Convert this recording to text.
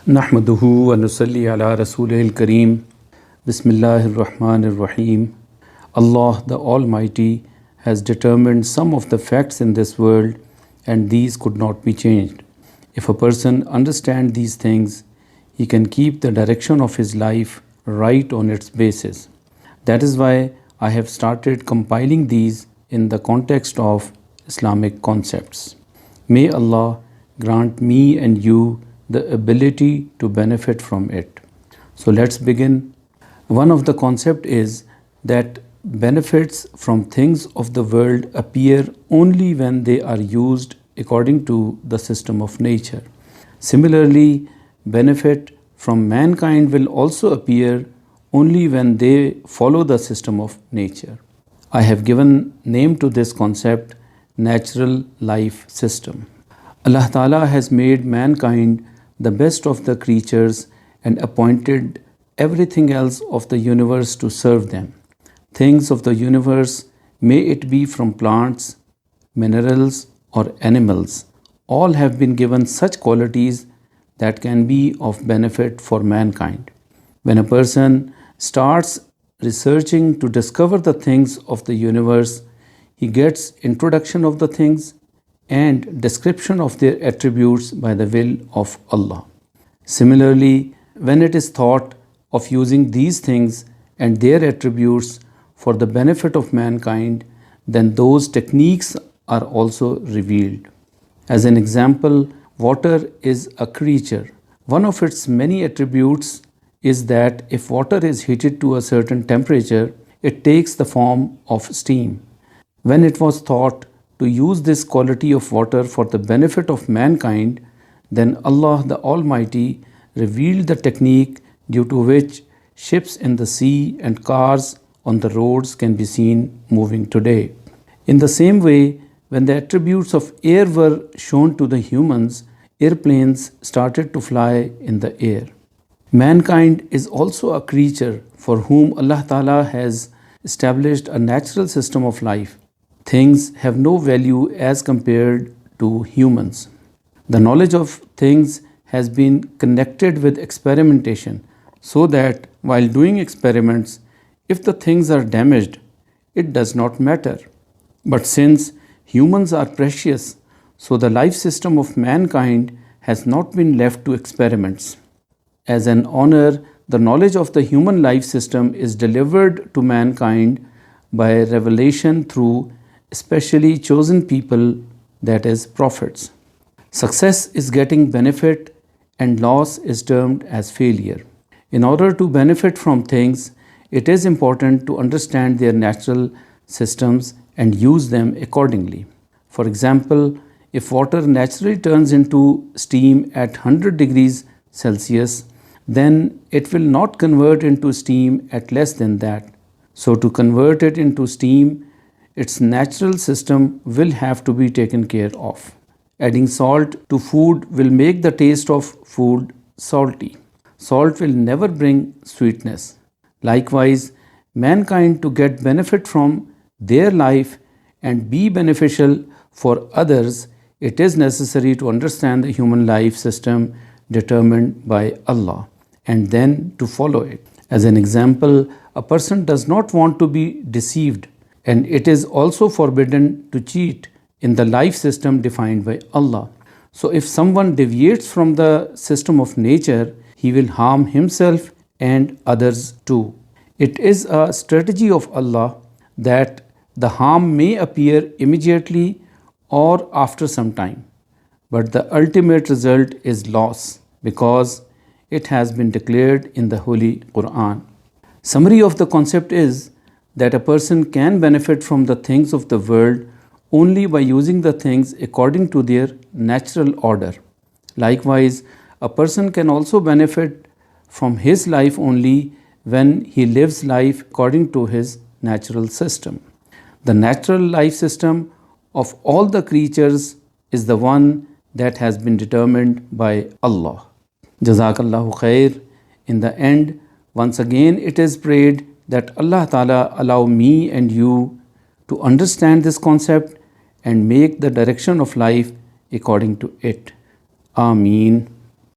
नहमदुहु व नुसल्ली अला रसूलिल करीम Bismillahir-Rahmanir-Rahim. Allah the Almighty has determined some of the facts in this world and these could not be changed. If a person understands these things, he can keep the direction of his life right on its basis. That is why I have started compiling these in the context of Islamic concepts. May Allah grant me and you the ability to benefit from it. So let's begin. One of the concept is that benefits from things of the world appear only when they are used according to the system of nature. Similarly, benefit from mankind will also appear only when they follow the system of nature. I have given name to this concept, natural life system. Allah Ta'ala has made mankind the best of the creatures and appointed everything else of the universe to serve them. Things of the universe, may it be from plants, minerals or animals, all have been given such qualities that can be of benefit for mankind. When a person starts researching to discover the things of the universe, he gets introduction of the things and description of their attributes by the will of Allah. Similarly, when it is thought of using these things and their attributes for the benefit of mankind, then those techniques are also revealed. As an example, water is a creature. One of its many attributes is that if water is heated to a certain temperature, it takes the form of steam. When it was thought to use this quality of water for the benefit of mankind, then Allah the Almighty revealed the technique due to which ships in the sea and cars on the roads can be seen moving today. In the same way, when the attributes of air were shown to the humans, airplanes started to fly in the air. Mankind is also a creature for whom Allah Ta'ala has established a natural system of life. Things have no value as compared to humans. The knowledge of things has been connected with experimentation, so that while doing experiments, if the things are damaged, it does not matter. But since humans are precious, so the life system of mankind has not been left to experiments. As an honor, the knowledge of the human life system is delivered to mankind by revelation through especially chosen people, that is, prophets. Success is getting benefit and loss is termed as failure. In order to benefit from things, it is important to understand their natural systems and use them accordingly. For example, if water naturally turns into steam at 100 degrees Celsius, then it will not convert into steam at less than that. So to convert it into steam, its natural system will have to be taken care of. Adding salt to food will make the taste of food salty. Salt will never bring sweetness. Likewise, mankind, to get benefit from their life and be beneficial for others, it is necessary to understand the human life system determined by Allah and then to follow it. As an example, a person does not want to be deceived, and it is also forbidden to cheat in the life system defined by Allah. So if someone deviates from the system of nature, he will harm himself and others too. It is a strategy of Allah that the harm may appear immediately or after some time, but the ultimate result is loss because it has been declared in the Holy Quran. Summary of the concept is that a person can benefit from the things of the world only by using the things according to their natural order. Likewise, a person can also benefit from his life only when he lives life according to his natural system. The natural life system of all the creatures is the one that has been determined by Allah. Jazakallahu khair. In the end, once again it is prayed that Allah Ta'ala allow me and you to understand this concept and make the direction of life according to it. Ameen.